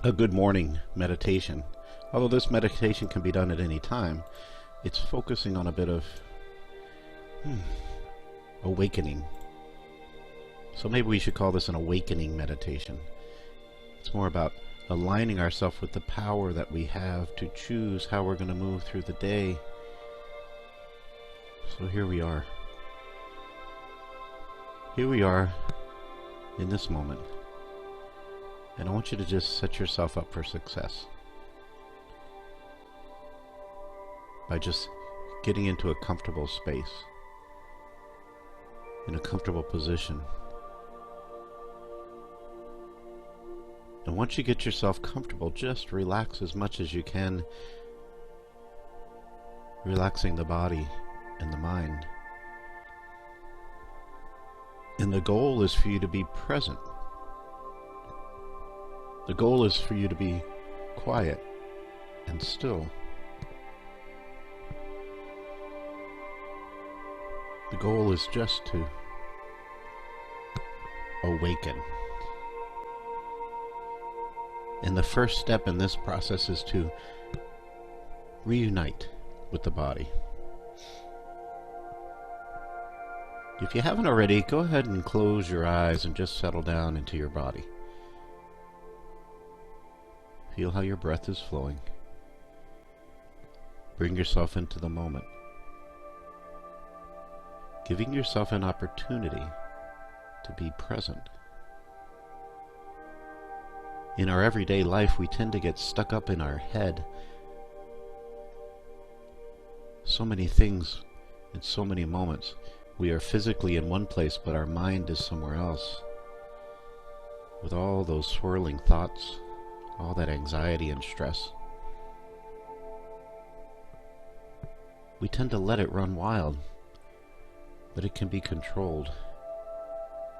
a good morning meditation. Although this meditation can be done at any time, it's focusing on a bit of awakening. So maybe we should call this an awakening meditation. It's more about aligning ourselves with the power that we have to choose how we're going to move through the day. So here we are. Here we are in this moment. And I want you to just set yourself up for success by just getting into a comfortable space, in a comfortable position. And once you get yourself comfortable, just relax as much as you can, relaxing the body and the mind. And the goal is for you to be present. The goal is for you to be quiet and still. The goal is just to awaken. And the first step in this process is to reunite with the body. If you haven't already, go ahead and close your eyes and just settle down into your body. Feel how your breath is flowing. Bring yourself into the moment, giving yourself an opportunity to be present. In our everyday life, we tend to get stuck up in our head. So many things in so many moments. We are physically in one place, but our mind is somewhere else, with all those swirling thoughts, all that anxiety and stress. We tend to let it run wild, but it can be controlled.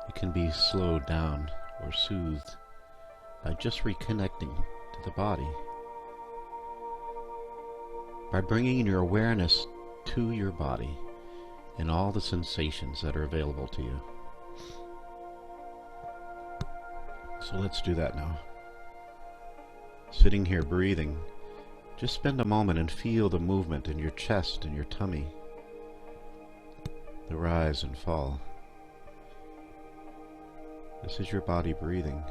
It can be slowed down or soothed by just reconnecting to the body, by bringing your awareness to your body and all the sensations that are available to you. So let's do that now. Sitting here breathing, just spend a moment and feel the movement in your chest and your tummy, the rise and fall. This is your body breathing.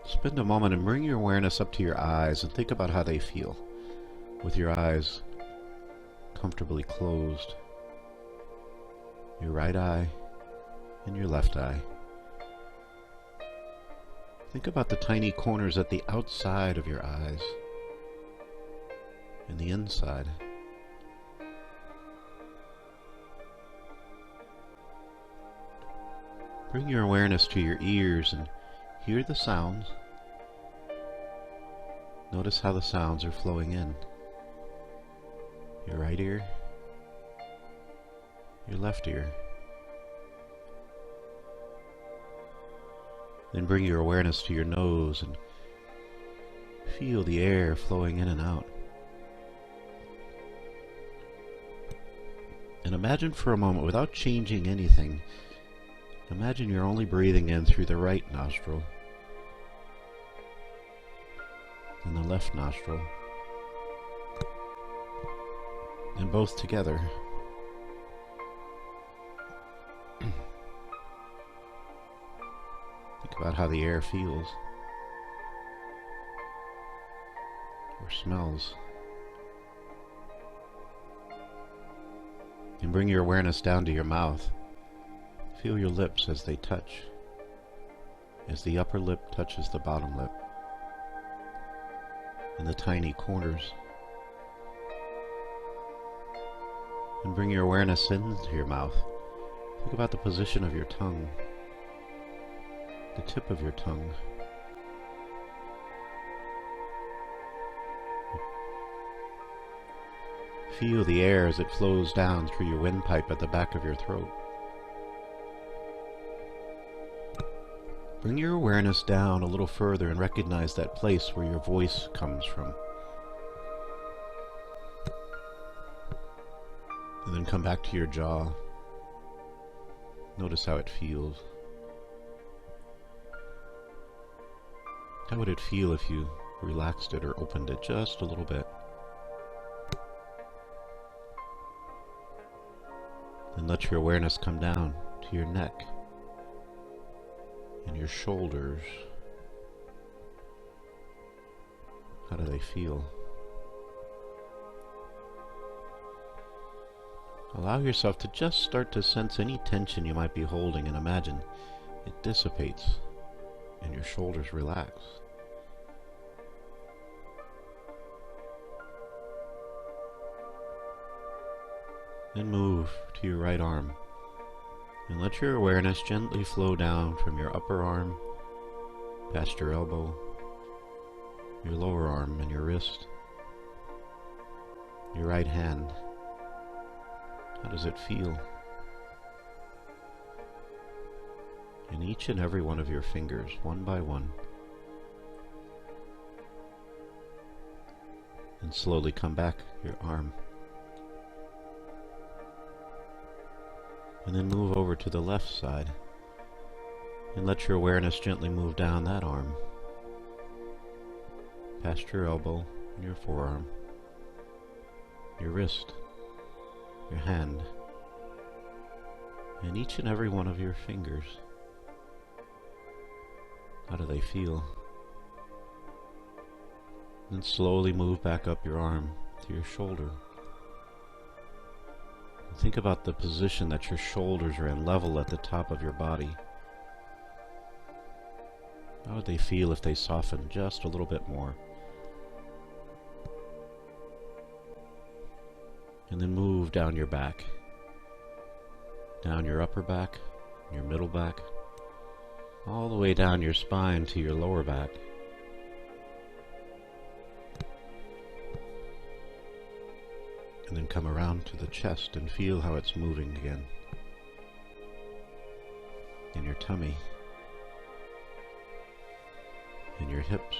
Spend a moment and bring your awareness up to your eyes and think about how they feel, with your eyes comfortably closed, your right eye and your left eye. Think about the tiny corners at the outside of your eyes and the inside. Bring your awareness to your ears and hear the sounds. Notice how the sounds are flowing in. Your right ear, your left ear. Then bring your awareness to your nose and feel the air flowing in and out. And imagine for a moment, without changing anything, imagine you're only breathing in through the right nostril and the left nostril, and both together. Think about how the air feels or smells. And bring your awareness down to your mouth. Feel your lips as they touch, as the upper lip touches the bottom lip, and the tiny corners. And bring your awareness into your mouth. Think about the position of your tongue, the tip of your tongue. Feel the air as it flows down through your windpipe at the back of your throat. Bring your awareness down a little further and recognize that place where your voice comes from. And then come back to your jaw. Notice how it feels. How would it feel if you relaxed it or opened it just a little bit? Then let your awareness come down to your neck and your shoulders. How do they feel? Allow yourself to just start to sense any tension you might be holding, and imagine it dissipates and your shoulders relax. Then move to your right arm and let your awareness gently flow down from your upper arm, past your elbow, your lower arm and your wrist, your right hand. How does it feel? And each and every one of your fingers, one by one. And slowly come back your arm. And then move over to the left side and let your awareness gently move down that arm, past your elbow and your forearm, your wrist, your hand, and each and every one of your fingers. How do they feel? Then slowly move back up your arm to your shoulder. Think about the position that your shoulders are in, level at the top of your body. How would they feel if they softened just a little bit more? And then move down your back, down your upper back, your middle back, all the way down your spine to your lower back. And then come around to the chest and feel how it's moving again. In your tummy, in your hips,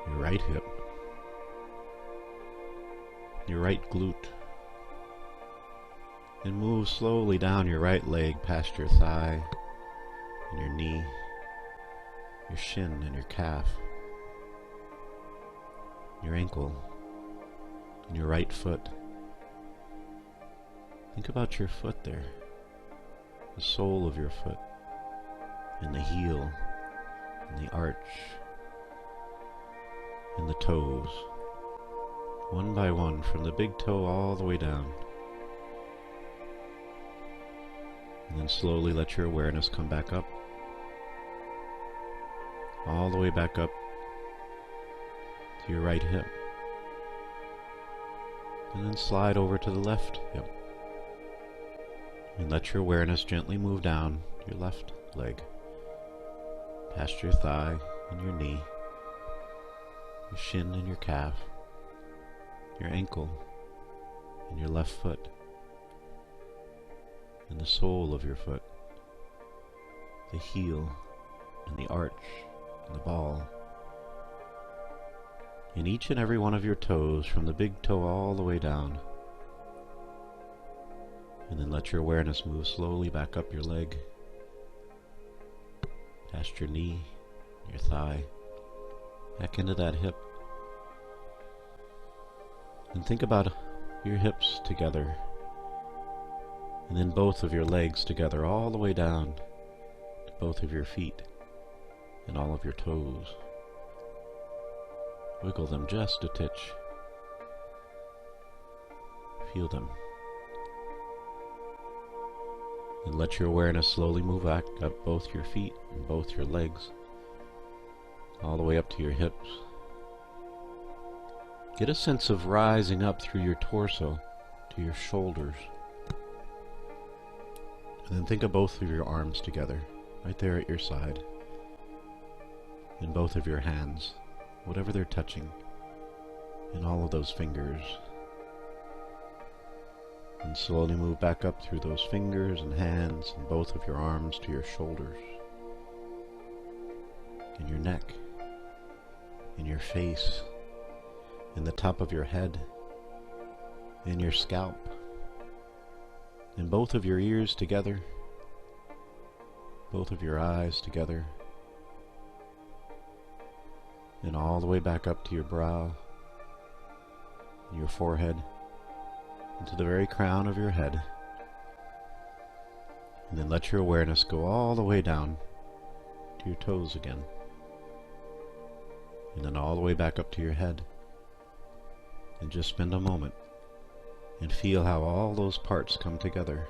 your right hip, your right glute. And move slowly down your right leg past your thigh and your knee, your shin and your calf, your ankle, and your right foot. Think about your foot there, the sole of your foot, and the heel, and the arch, and the toes, one by one, from the big toe all the way down. And then slowly let your awareness come back up, all the way back up to your right hip. And then slide over to the left hip. And let your awareness gently move down your left leg, past your thigh and your knee, your shin and your calf, your ankle and your left foot, and the sole of your foot, the heel and the arch and the ball, and each and every one of your toes from the big toe all the way down. And then let your awareness move slowly back up your leg, past your knee, your thigh, back into that hip. And think about your hips together, and then both of your legs together all the way down to both of your feet and all of your toes. Wiggle them just a titch. Feel them. And let your awareness slowly move back up both your feet and both your legs, all the way up to your hips. Get a sense of rising up through your torso to your shoulders. And then think of both of your arms together, right there at your side. And both of your hands, whatever they're touching, and all of those fingers. And slowly move back up through those fingers and hands and both of your arms to your shoulders, and your neck, and your face, and the top of your head, and your scalp, and both of your ears together, both of your eyes together, and all the way back up to your brow, your forehead, and to the very crown of your head. And then let your awareness go all the way down to your toes again. And then all the way back up to your head. And just spend a moment and feel how all those parts come together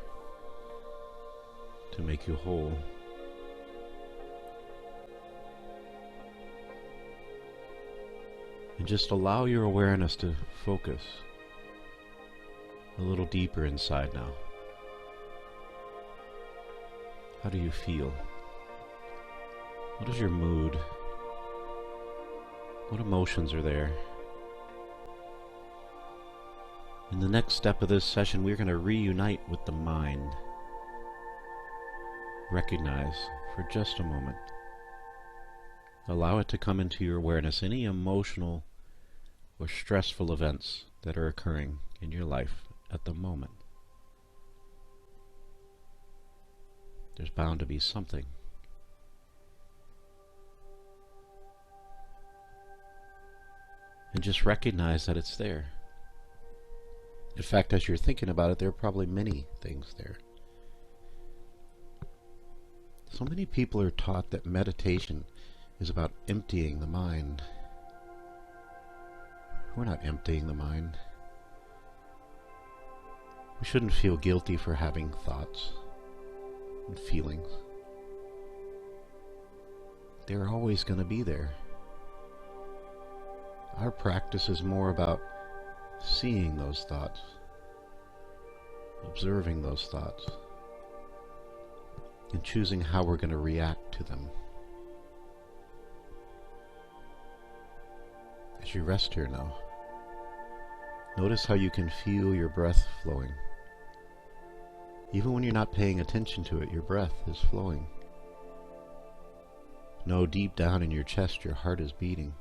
to make you whole. And just allow your awareness to focus a little deeper inside now. How do you feel? What is your mood? What emotions are there? In the next step of this session, we're going to reunite with the mind. Recognize for just a moment. Allow it to come into your awareness any emotional or stressful events that are occurring in your life at the moment. There's bound to be something. And just recognize that it's there. In fact, as you're thinking about it, there are probably many things there. So many people are taught that meditation is about emptying the mind. We're not emptying the mind. We shouldn't feel guilty for having thoughts and feelings. They're always going to be there. Our practice is more about seeing those thoughts, observing those thoughts, and choosing how we're going to react to them. As you rest here now, notice how you can feel your breath flowing. Even when you're not paying attention to it, your breath is flowing. Know deep down in your chest your heart is beating,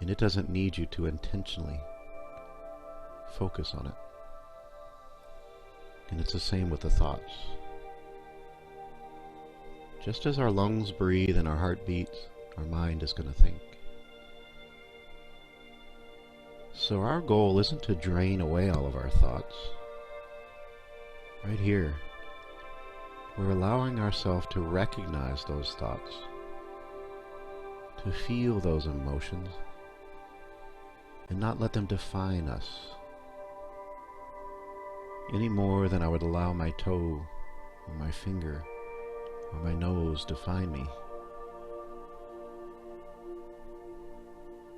and it doesn't need you to intentionally focus on it. And it's the same with the thoughts. Just as our lungs breathe and our heart beats, our mind is going to think. So our goal isn't to drain away all of our thoughts. Right here, we're allowing ourselves to recognize those thoughts, to feel those emotions, and not let them define us any more than I would allow my toe or my finger or my nose define me.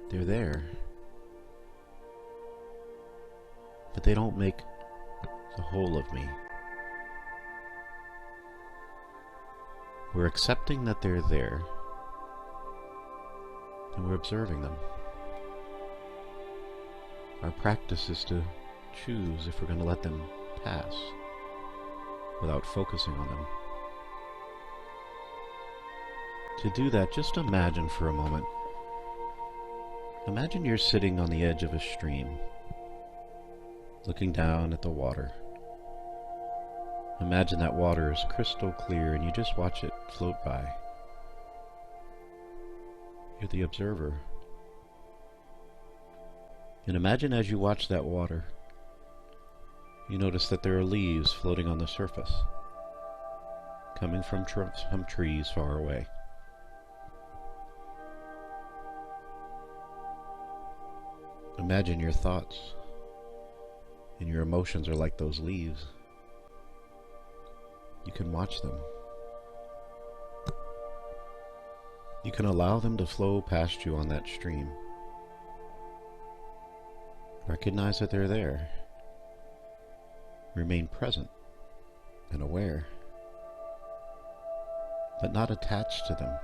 They're there, but they don't make the whole of me. We're accepting that they're there, and we're observing them. Our practice is to choose if we're going to let them pass without focusing on them. To do that, just imagine for a moment. Imagine you're sitting on the edge of a stream, looking down at the water. Imagine that water is crystal clear and you just watch it float by. You're the observer. And imagine as you watch that water, you notice that there are leaves floating on the surface, coming from some trees far away. Imagine your thoughts and your emotions are like those leaves. You can watch them. You can allow them to flow past you on that stream. Recognize that they're there. Remain present and aware, but not attached to them.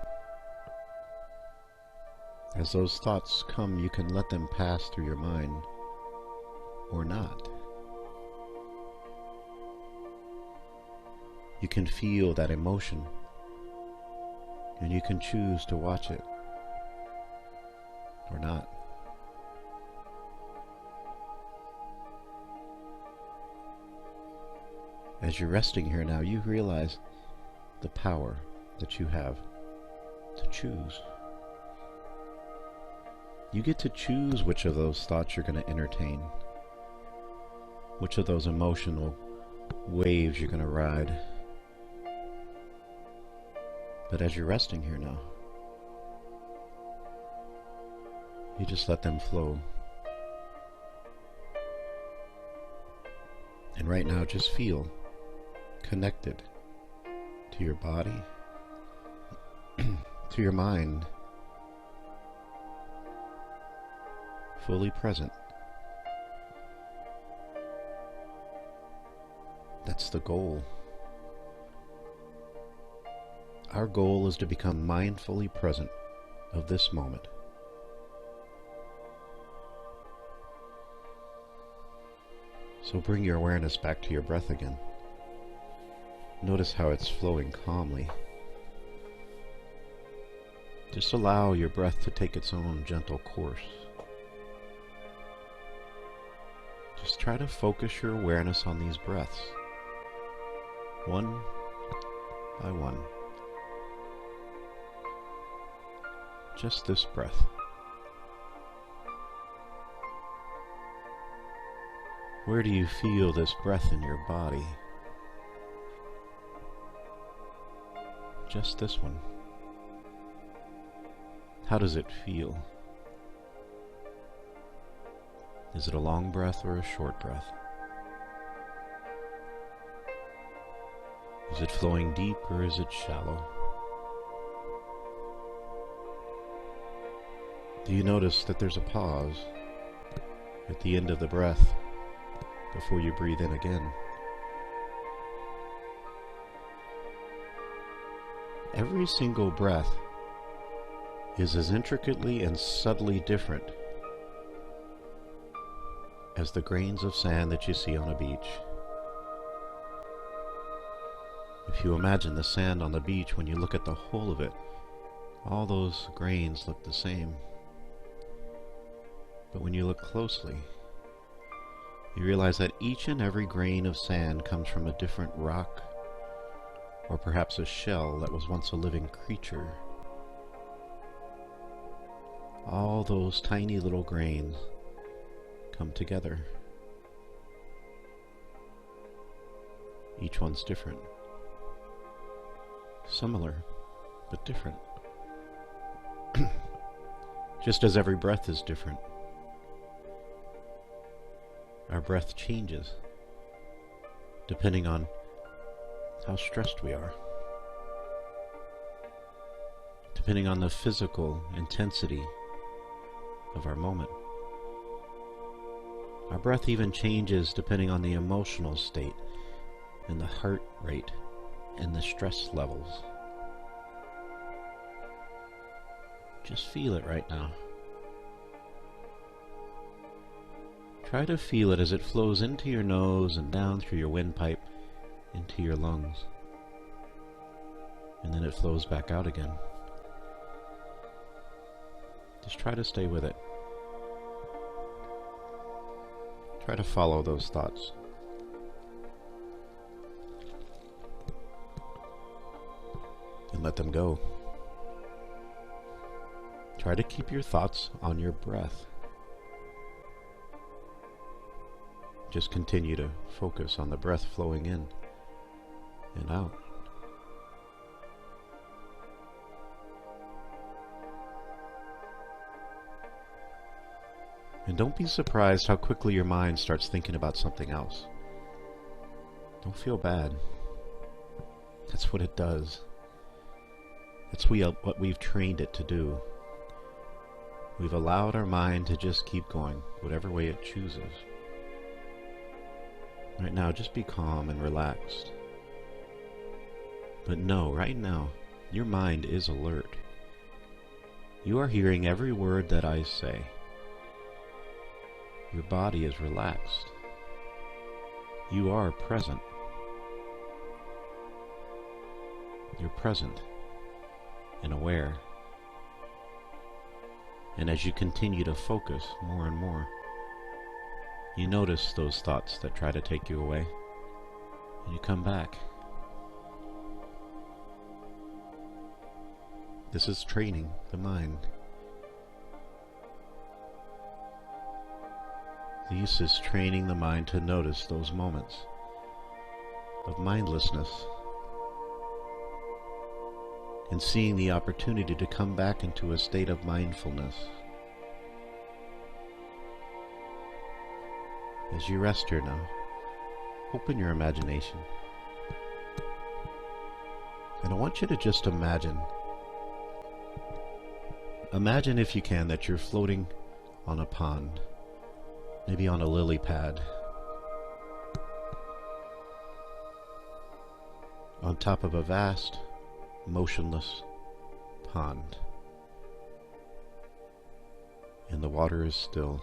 As those thoughts come, you can let them pass through your mind or not. You can feel that emotion, and you can choose to watch it or not. As you're resting here now, you realize the power that you have to choose. You get to choose which of those thoughts you're going to entertain, which of those emotional waves you're going to ride. But as you're resting here now, you just let them flow. And right now, just feel connected to your body, to your mind, fully present. That's the goal. Our goal is to become mindfully present of this moment. So bring your awareness back to your breath again. Notice how it's flowing calmly. Just allow your breath to take its own gentle course. Just try to focus your awareness on these breaths, one by one. Just this breath. Where do you feel this breath in your body? Just this one. How does it feel? Is it a long breath or a short breath? Is it flowing deep or is it shallow? Do you notice that there's a pause at the end of the breath before you breathe in again? Every single breath is as intricately and subtly different as the grains of sand that you see on a beach. If you imagine the sand on the beach, when you look at the whole of it, all those grains look the same. But when you look closely, you realize that each and every grain of sand comes from a different rock, or perhaps a shell that was once a living creature. All those tiny little grains come together. Each one's different. Similar, but different. Just as every breath is different. Our breath changes depending on how stressed we are, depending on the physical intensity of our moment. Our breath even changes depending on the emotional state and the heart rate and the stress levels. Just feel it right now. Try to feel it as it flows into your nose and down through your windpipe into your lungs. And then it flows back out again. Just try to stay with it. Try to follow those thoughts. And let them go. Try to keep your thoughts on your breath. Just continue to focus on the breath flowing in and out. And don't be surprised how quickly your mind starts thinking about something else. Don't feel bad. That's what it does. That's what we've trained it to do. We've allowed our mind to just keep going, whatever way it chooses. Right now, just be calm and relaxed. But know, right now, your mind is alert. You are hearing every word that I say. Your body is relaxed. You are present. You're present and aware. And as you continue to focus more and more, you notice those thoughts that try to take you away, and you come back. This is training the mind. This is training the mind to notice those moments of mindlessness and seeing the opportunity to come back into a state of mindfulness. As you rest here now, open your imagination. And I want you to just imagine if you can that you're floating on a pond, maybe on a lily pad, on top of a vast, motionless pond. And the water is still,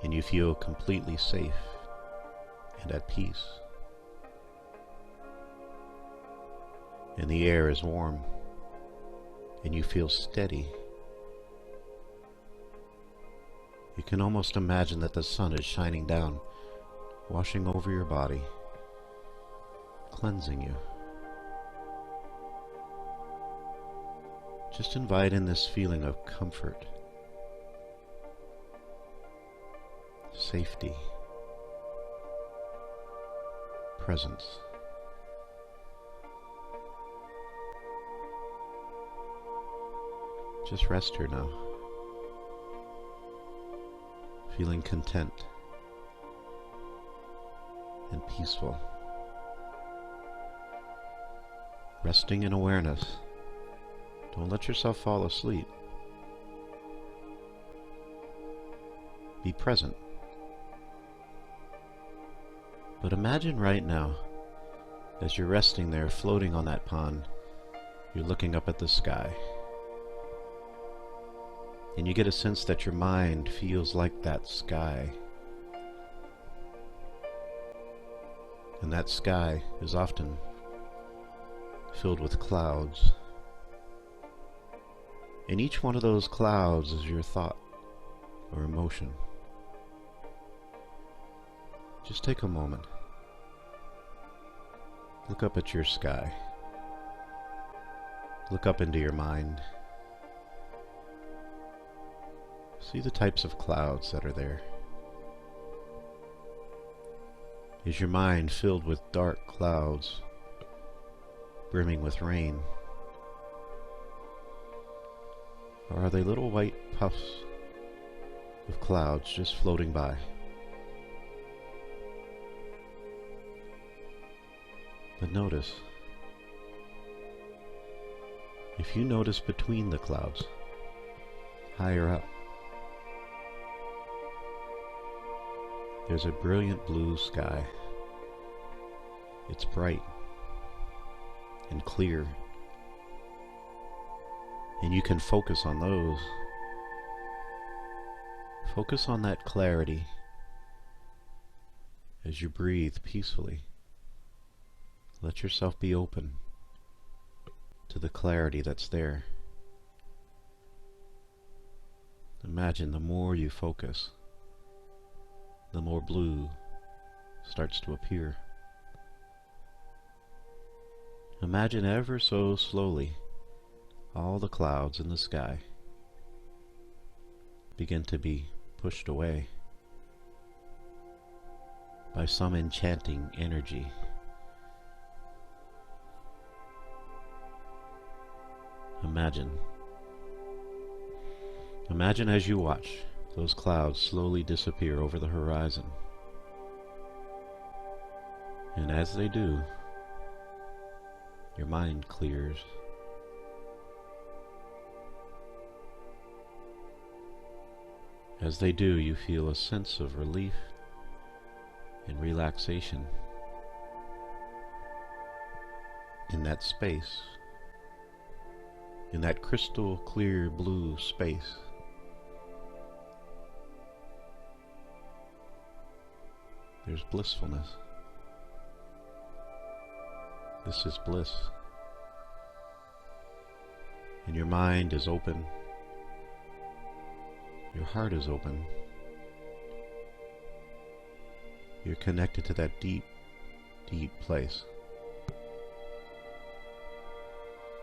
and you feel completely safe and at peace. And the air is warm, and you feel steady. You can almost imagine that the sun is shining down, washing over your body, cleansing you. Just invite in this feeling of comfort, safety, presence. Just rest here now, feeling content and peaceful. Resting in awareness. Don't let yourself fall asleep. Be present. But imagine right now, as you're resting there, floating on that pond, you're looking up at the sky. And you get a sense that your mind feels like that sky. And that sky is often filled with clouds. And each one of those clouds is your thought or emotion. Just take a moment. Look up at your sky. Look up into your mind. See the types of clouds that are there. Is your mind filled with dark clouds, brimming with rain? Or are they little white puffs of clouds just floating by? But notice, if you notice between the clouds, higher up, there's a brilliant blue sky. It's bright and clear, and you can focus on those. Focus on that clarity as you breathe peacefully. Let yourself be open to the clarity that's there. Imagine the more you focus, the more blue starts to appear. Imagine ever so slowly all the clouds in the sky begin to be pushed away by some enchanting energy. Imagine as you watch those clouds slowly disappear over the horizon. And as they do, your mind clears. As they do, you feel a sense of relief and relaxation in that space, in that crystal clear blue space. There's blissfulness. This is bliss. And your mind is open. Your heart is open. You're connected to that deep, deep place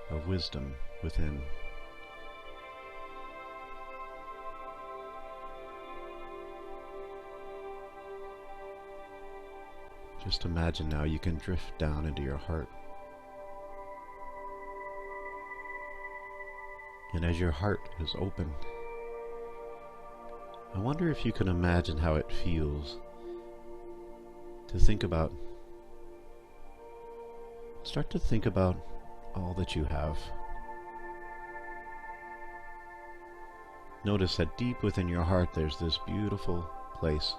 of wisdom within. Just imagine now you can drift down into your heart. And as your heart is open, I wonder if you can imagine how it feels to start to think about all that you have. Notice that deep within your heart there's this beautiful place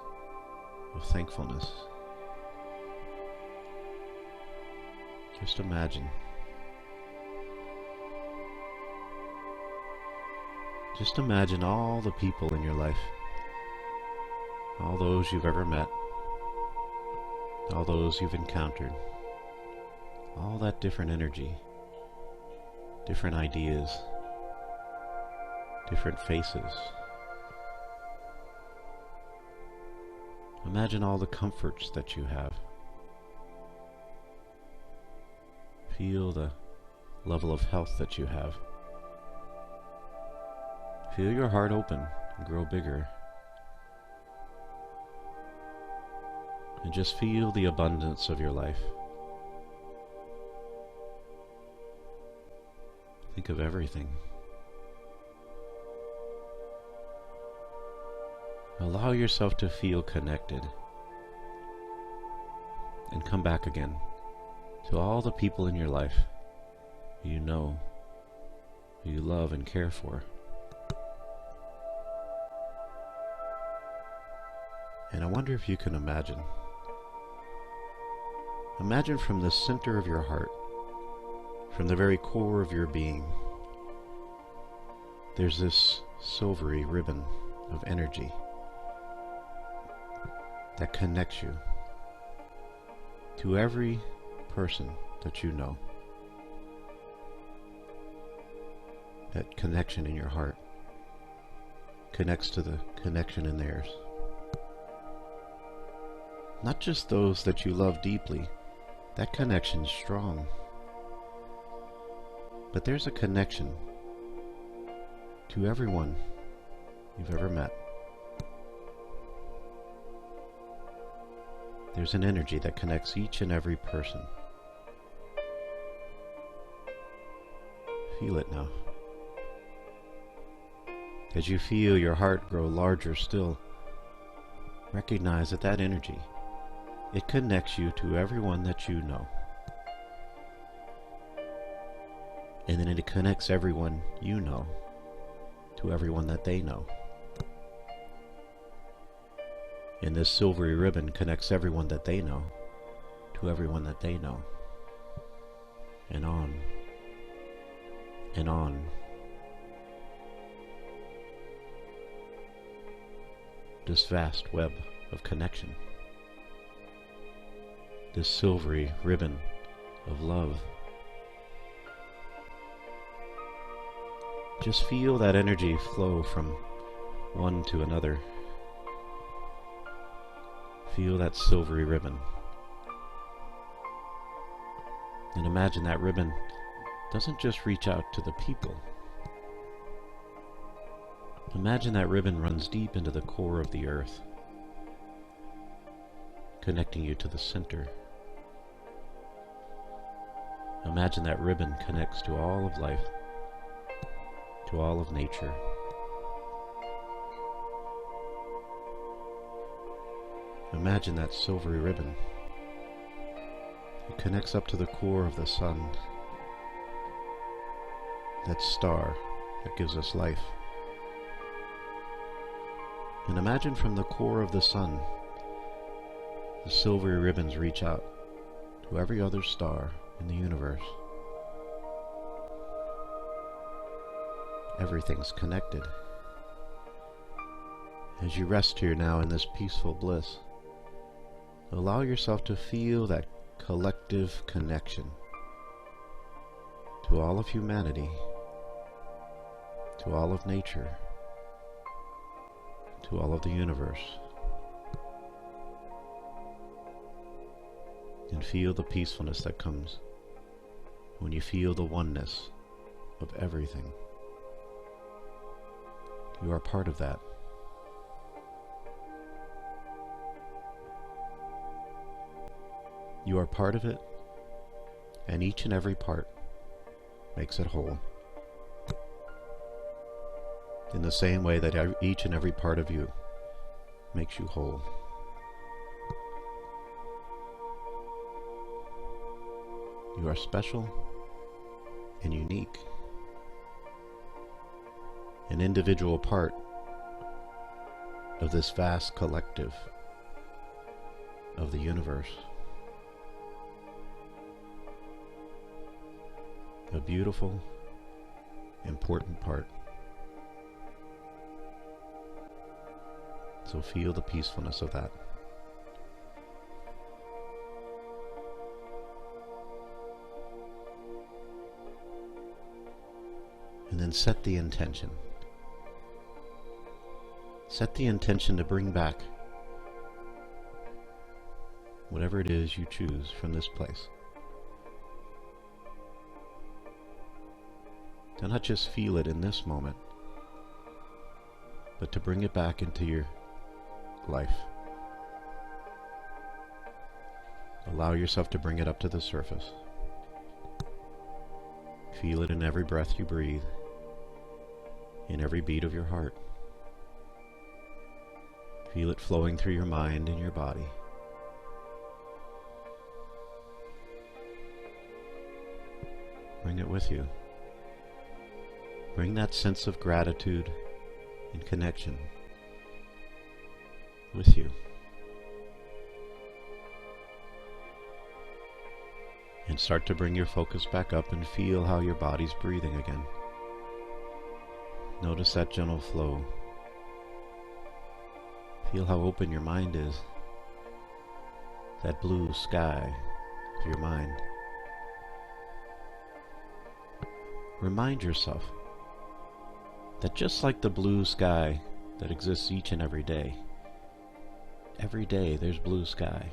of thankfulness. Just imagine. Just imagine all the people in your life, all those you've ever met, all those you've encountered, all that different energy, different ideas, different faces. Imagine all the comforts that you have. Feel the level of health that you have. Feel your heart open and grow bigger. And just feel the abundance of your life. Think of everything. Allow yourself to feel connected. And come back again to all the people in your life who you know, who you love and care for. And I wonder if you can imagine. Imagine from the center of your heart, from the very core of your being, there's this silvery ribbon of energy that connects you to every person that you know. That connection in your heart connects to the connection in theirs. Not just those that you love deeply, that connection's strong. But there's a connection to everyone you've ever met. There's an energy that connects each and every person. Feel it now. As you feel your heart grow larger still, recognize that that energy, it connects you to everyone that you know. And then it connects everyone you know to everyone that they know. And this silvery ribbon connects everyone that they know to everyone that they know. And on. And on. This vast web of connection. This silvery ribbon of love. Just feel that energy flow from one to another. Feel that silvery ribbon. And imagine that ribbon doesn't just reach out to the people. Imagine that ribbon runs deep into the core of the earth, connecting you to the center. Imagine that ribbon connects to all of life, to all of nature. Imagine that silvery ribbon. It connects up to the core of the sun, that star that gives us life. And imagine from the core of the sun, the silvery ribbons reach out to every other star in the universe. Everything's connected. As you rest here now in this peaceful bliss, allow yourself to feel that collective connection to all of humanity, to all of nature, to all of the universe. And feel the peacefulness that comes when you feel the oneness of everything. You are part of that. You are part of it, and each and every part makes it whole. In the same way that each and every part of you makes you whole. You are special and unique, an individual part of this vast collective of the universe. A beautiful, important part. So feel the peacefulness of that. And then set the intention. Set the intention to bring back whatever it is you choose from this place. To not just feel it in this moment, but to bring it back into your life. Allow yourself to bring it up to the surface. Feel it in every breath you breathe, in every beat of your heart. Feel it flowing through your mind and your body. Bring it with you. Bring that sense of gratitude and connection with you. And start to bring your focus back up and feel how your body's breathing again. Notice that gentle flow. Feel how open your mind is. That blue sky of your mind. Remind yourself that just like the blue sky that exists each and every day there's blue sky.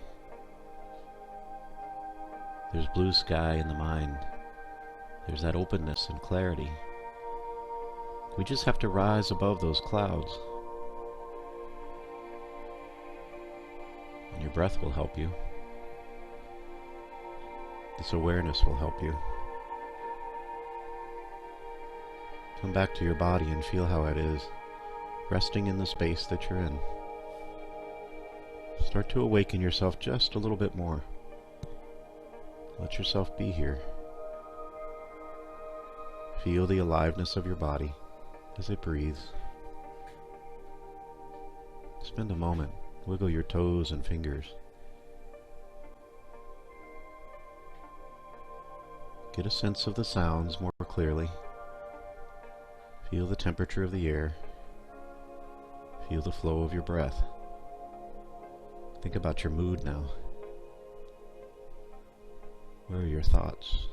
There's blue sky in the mind. There's that openness and clarity. We just have to rise above those clouds. And your breath will help you. This awareness will help you. Come back to your body and feel how it is, resting in the space that you're in. Start to awaken yourself just a little bit more. Let yourself be here. Feel the aliveness of your body as it breathes. Spend a moment, wiggle your toes and fingers. Get a sense of the sounds more clearly. Feel the temperature of the air. Feel the flow of your breath. Think about your mood now. Where are your thoughts?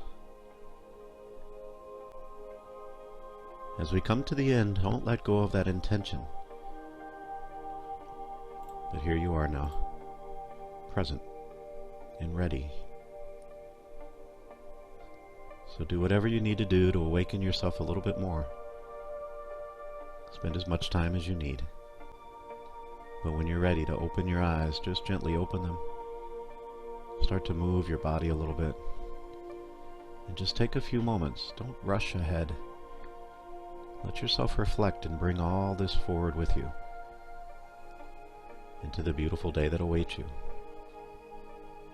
As we come to the end, don't let go of that intention. But here you are now, present and ready. So do whatever you need to do to awaken yourself a little bit more. Spend as much time as you need. But when you're ready to open your eyes, just gently open them. Start to move your body a little bit. And just take a few moments. Don't rush ahead. Let yourself reflect and bring all this forward with you into the beautiful day that awaits you.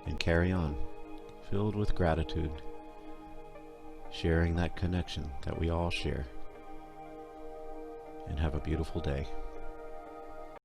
And carry on, filled with gratitude, sharing that connection that we all share. And have a beautiful day.